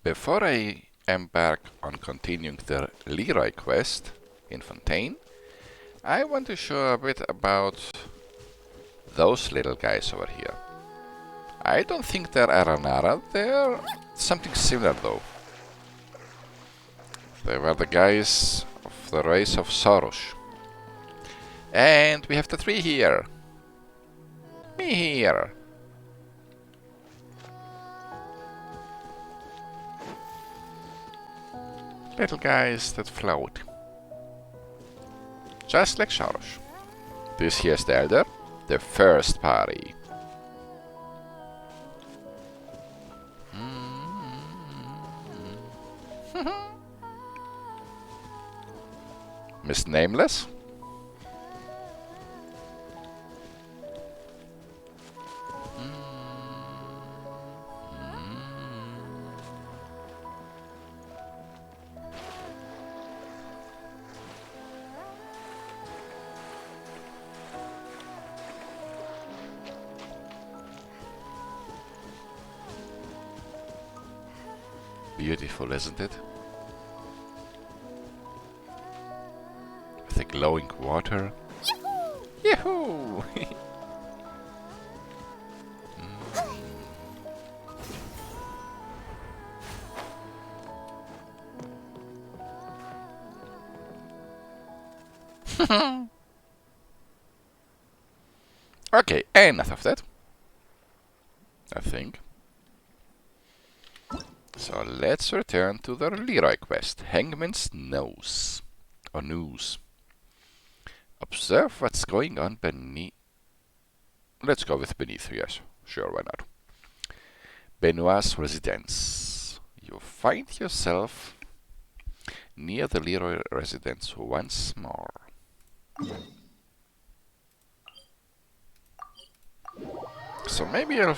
Before I embark on continuing the Leroy quest in Fontaine, I want to show a bit about those little guys over here. I don't think they're Aranara, they're something similar though. They were the guys of the race of Soros. And we have the tree here. Me here. Little guys that float. Just like Soros. This here's the elder, the first party. Miss Nameless? Beautiful, isn't it? With the glowing water. Yahoo! Okay, enough of that. I think. So let's return to the Leroy quest. Hangman's Nose. Or News. Observe what's going on beneath. Let's go with beneath, yes. Sure, why not? Benoit's residence. You find yourself near the Leroy residence once more. So maybe I'll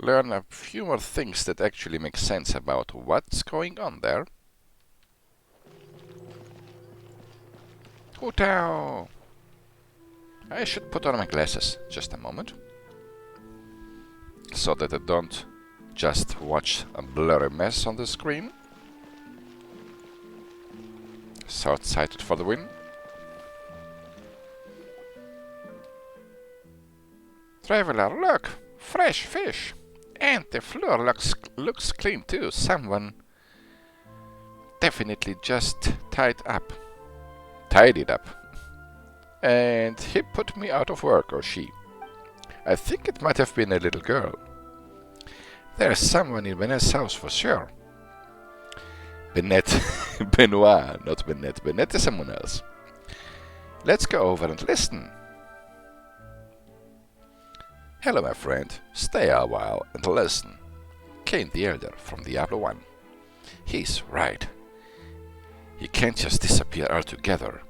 learn a few more things that actually make sense about what's going on there. Hutao! I should put on my glasses just a moment, so that I don't just watch a blurry mess on the screen. Short-sighted for the win. Traveler, look! Fresh fish! And the floor looks clean too. Someone definitely just tidied up. And he put me out of work, or she. I think it might have been a little girl. There's someone in Benet's house for sure. Benoit, not Benoit. Benoit is someone else. Let's go over and listen. Hello, my friend. Stay a while and listen. Cain the Elder from Diablo 1. He's right. He can't just disappear altogether.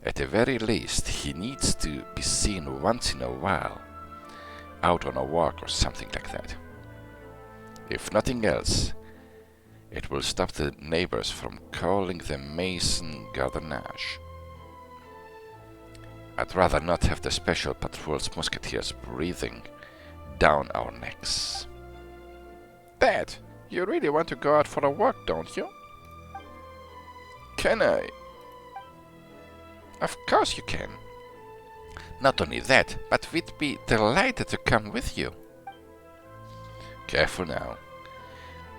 At the very least, he needs to be seen once in a while, out on a walk or something like that. If nothing else, it will stop the neighbors from calling the Mason gardenage. I'd rather not have the special patrol's musketeers breathing down our necks. Dad, you really want to go out for a walk, don't you? Can I? Of course you can. Not only that, but we'd be delighted to come with you. Careful now.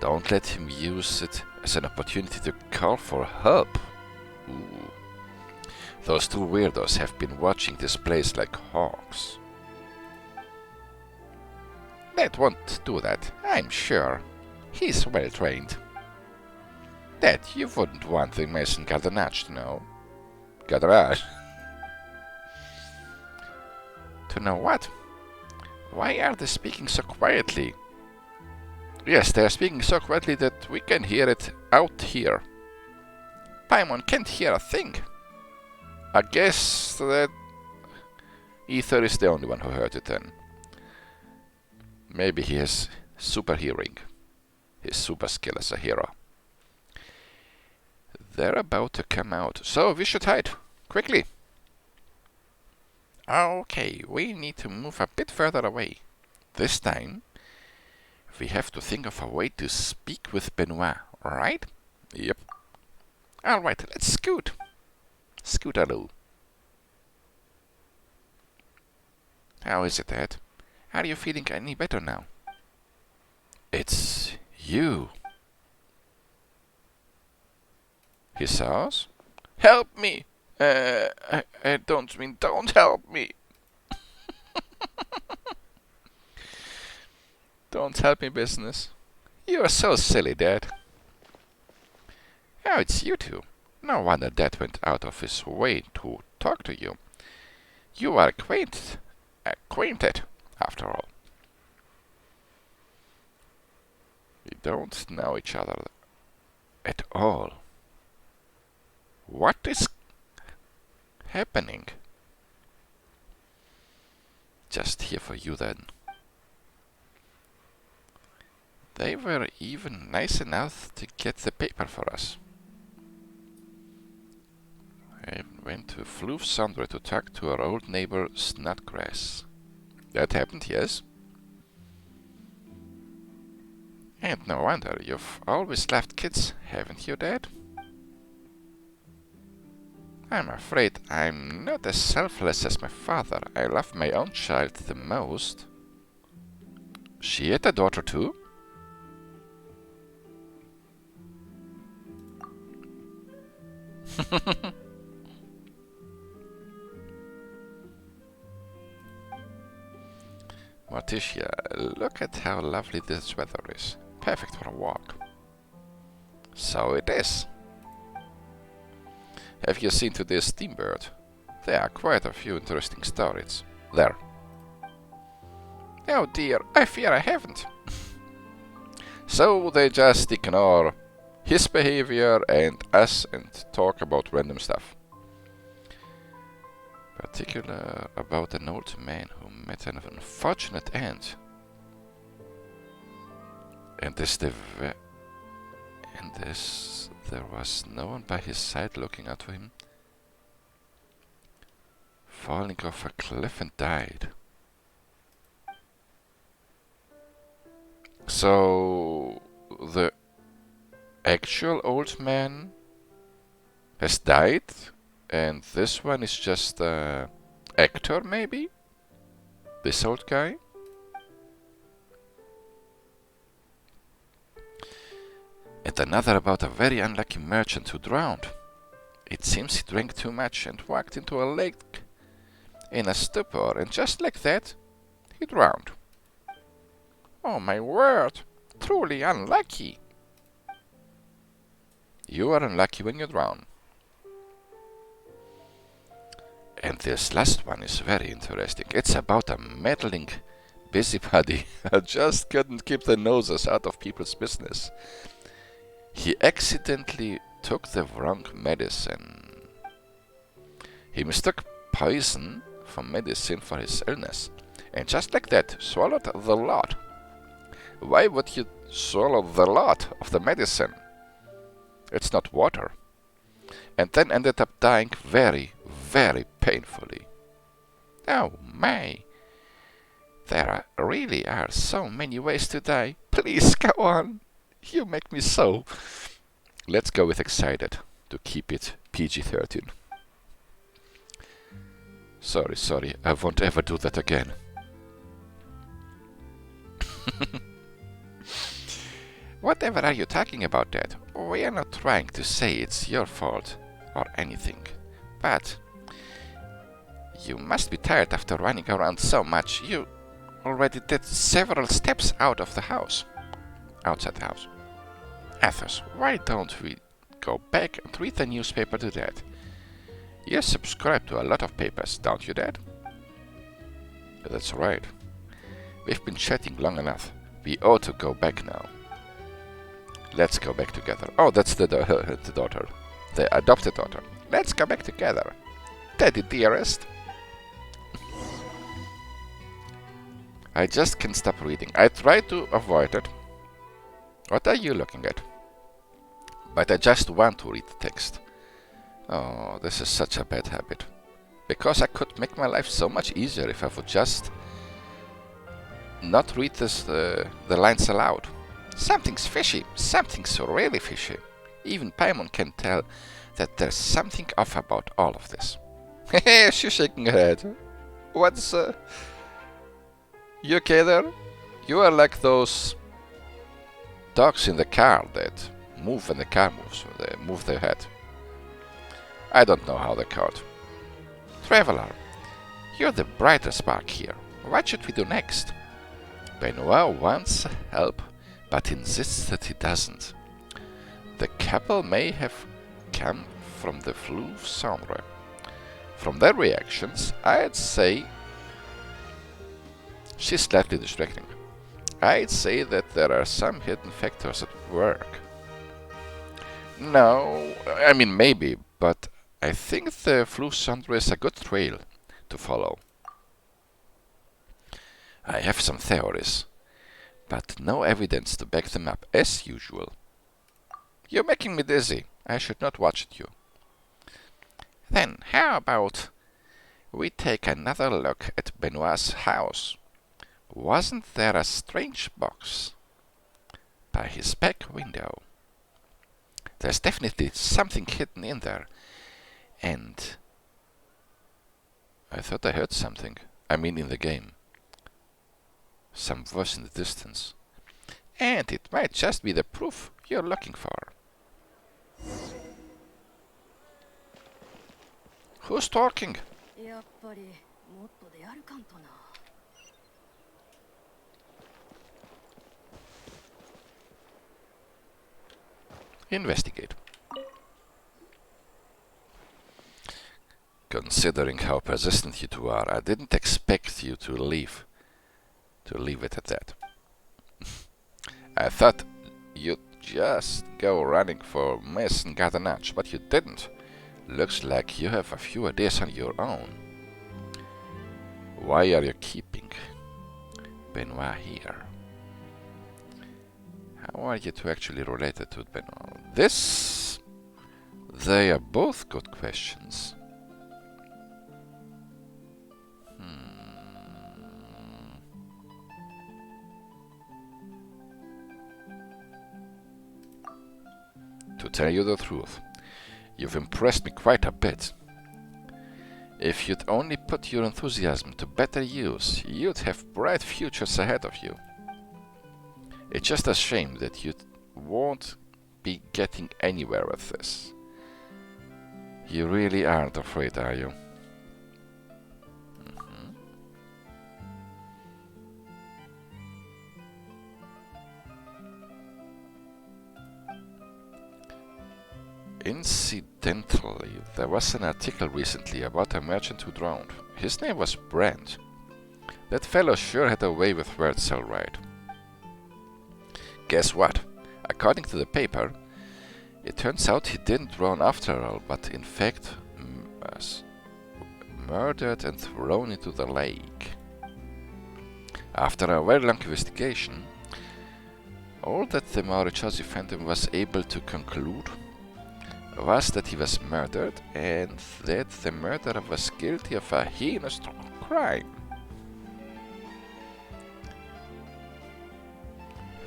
Don't let him use it as an opportunity to call for help. Ooh. Those two weirdos have been watching this place like hawks. Dad won't do that, I'm sure. He's well trained. Dad, you wouldn't want the Mason gardenage to know. Gardenage? To know what? Why are they speaking so quietly? Yes, they are speaking so quietly that we can hear it out here. Paimon can't hear a thing. I guess that Ether is the only one who heard it then. Maybe he has super hearing. His super skill as a hero. They're about to come out, so we should hide. Quickly. Okay, we need to move a bit further away. This time, We have to think of a way to speak with Benoit, right? Yep. Alright, let's scoot. Scootaloo. How is it, Dad? Are you feeling any better now? It's you. He says, help me! I don't mean don't help me. Don't help me business. You are so silly, Dad. Oh, it's you two. No wonder Dad went out of his way to talk to you. You are acquainted, after all. We don't know each other at all. What is happening? Just here for you then. They were even nice enough to get the paper for us. I went to Floof Sandra to talk to our old neighbor Snodgrass. That happened, yes? And no wonder, you've always loved kids, haven't you, Dad? I'm afraid I'm not as selfless as my father. I love my own child the most. She had a daughter too? Morticia, look at how lovely this weather is. Perfect for a walk. So it is. Have you seen today's Steambird? There are quite a few interesting stories. There. Oh dear, I fear I haven't. So they just ignore his behavior and us and talk about random stuff. Particular about an old man who met an unfortunate end. And there was no one by his side looking out for him. Falling off a cliff and died. So the actual old man has died, and this one is just an actor, maybe? This old guy? And another about a very unlucky merchant who drowned. It seems he drank too much and walked into a lake in a stupor, and just like that, he drowned. Oh my word! Truly unlucky! You are unlucky when you drown. And this last one is very interesting. It's about a meddling busybody who just couldn't keep their noses out of people's business. He accidentally took the wrong medicine. He mistook poison for medicine for his illness, and just like that, swallowed the lot. Why would you swallow the lot of the medicine? It's not water. And then ended up dying very, very painfully. Oh my! There really are so many ways to die. Please go on. You make me so. Let's go with excited to keep it PG-13. Sorry, I won't ever do that again. Whatever are you talking about, Dad? We are not trying to say it's your fault or anything, but you must be tired after running around so much. You already did several steps outside the house. Athos, why don't we go back and read the newspaper to Dad? You subscribe to a lot of papers, don't you, Dad? That's right. We've been chatting long enough. We ought to go back now. Let's go back together. Oh, that's the daughter. The adopted daughter. Let's go back together. Daddy dearest. I just can't stop reading. I try to avoid it. What are you looking at? But I just want to read the text. Oh, this is such a bad habit. Because I could make my life so much easier if I would just not read the lines aloud. Something's fishy. Something's really fishy. Even Paimon can tell that there's something off about all of this. Hehe, she's shaking her head. What's... You okay there? You are like those dogs in the car that move when the car moves, when they move their head. I don't know how they're called. Traveler, you're the brighter spark here. What should we do next? Benoit wants help, but insists that he doesn't. The couple may have come from the Fleuve Cendre. From their reactions, I'd say... She's slightly distracting. I'd say that there are some hidden factors at work. No, I mean maybe, but I think the Fleuve Cendre is a good trail to follow. I have some theories, but no evidence to back them up, as usual. You're making me dizzy. I should not watch you. Then, how about we take another look at Benoit's house? Wasn't there a strange box by his back window? There's definitely something hidden in there. And I thought I heard something. I mean in the game. Some voice in the distance. And it might just be the proof you're looking for. Who's talking? Investigate. Considering how persistent you two are, I didn't expect you to leave it at that. I thought you'd just go running for mess and got a nudge, but you didn't. Looks like you have a few ideas on your own. Why are you keeping Benoit here? How are you two actually related to Benoit? They are both good questions. To tell you the truth, you've impressed me quite a bit. If you'd only put your enthusiasm to better use, you'd have bright futures ahead of you. It's just a shame that you won't be getting anywhere with this. You really aren't afraid, are you? Incidentally, there was an article recently about a merchant who drowned. His name was Brand. That fellow sure had a way with words, all right. Guess what? According to the paper, it turns out he didn't drown after all, but in fact was murdered and thrown into the lake. After a very long investigation, all that the Mauritius Phantom was able to conclude was that he was murdered and that the murderer was guilty of a heinous crime.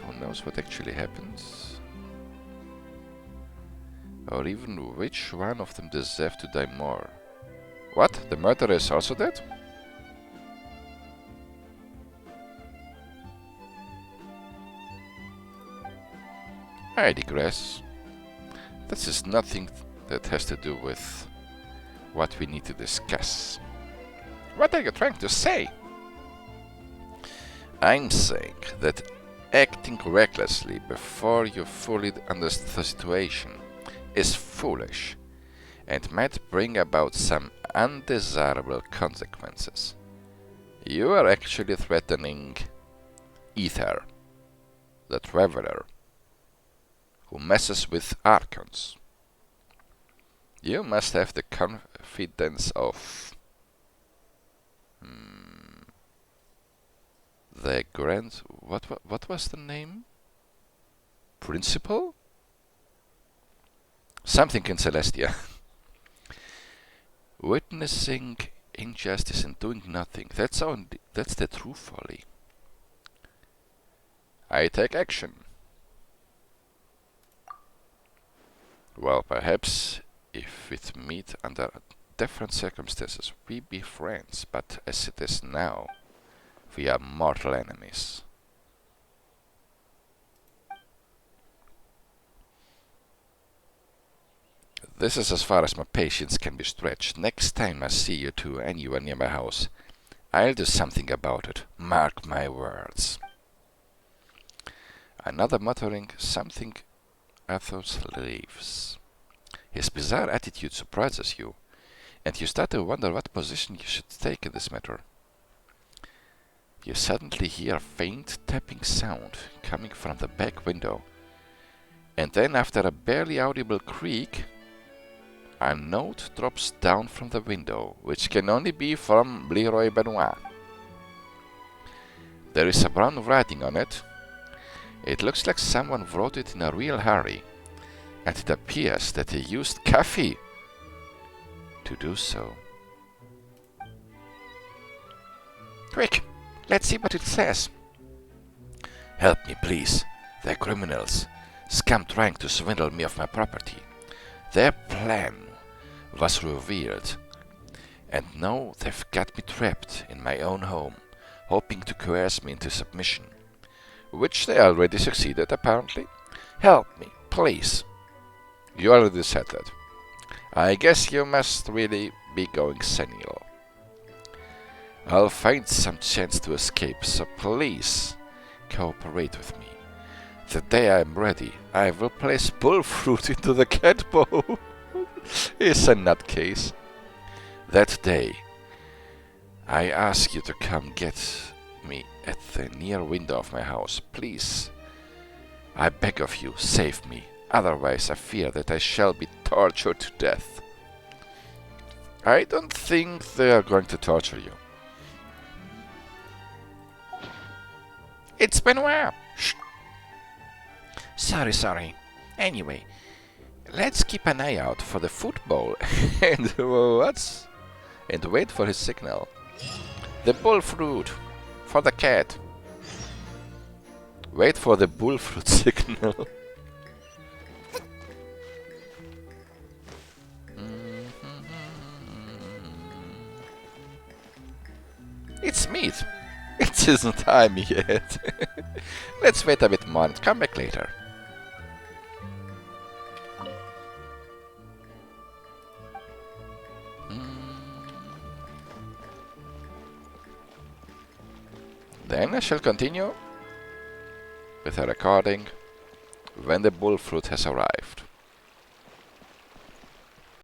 Who knows what actually happened? Or even which one of them deserved to die more. What? The murderer is also dead? I digress. This is nothing that has to do with what we need to discuss. What are you trying to say? I'm saying that acting recklessly before you fully understand the situation is foolish and might bring about some undesirable consequences. You are actually threatening Ether, the Traveler, who messes with Archons. You must have the confidence of the Grand... What was the name? Principal? Something in Celestia. Witnessing injustice and doing nothing. That's the true folly. I take action. Well, perhaps if we meet under different circumstances, we be friends, but as it is now, we are mortal enemies. This is as far as my patience can be stretched. Next time I see you two anywhere near my house, I'll do something about it. Mark my words. Another muttering something, Athos leaves. His bizarre attitude surprises you, and you start to wonder what position you should take in this matter. You suddenly hear a faint tapping sound coming from the back window, and then after a barely audible creak, a note drops down from the window, which can only be from Leroy Benoit. There is a brown writing on it. It looks like someone wrote it in a real hurry, and it appears that he used coffee to do so. Quick, let's see what it says. Help me, please. They're criminals. Scum trying to swindle me of my property. Their plan was revealed, and now they've got me trapped in my own home, hoping to coerce me into submission, which they already succeeded, apparently. Help me, please. You already said that. I guess you must really be going senile. I'll find some chance to escape, so please cooperate with me. The day I'm ready, I will place bullfruit into the cat bowl. It's a nutcase. That day, I ask you to come get me at the near window of my house. Please, I beg of you, save me. Otherwise, I fear that I shall be tortured to death. I don't think they are going to torture you. It's Benoit. Shh. Sorry. Anyway, let's keep an eye out for the football and and wait for his signal. The bullfruit for the cat. Wait for the bullfruit signal. It's meat. It isn't time yet. Let's wait a bit more and come back later. Then I shall continue with a recording when the bullfruit has arrived.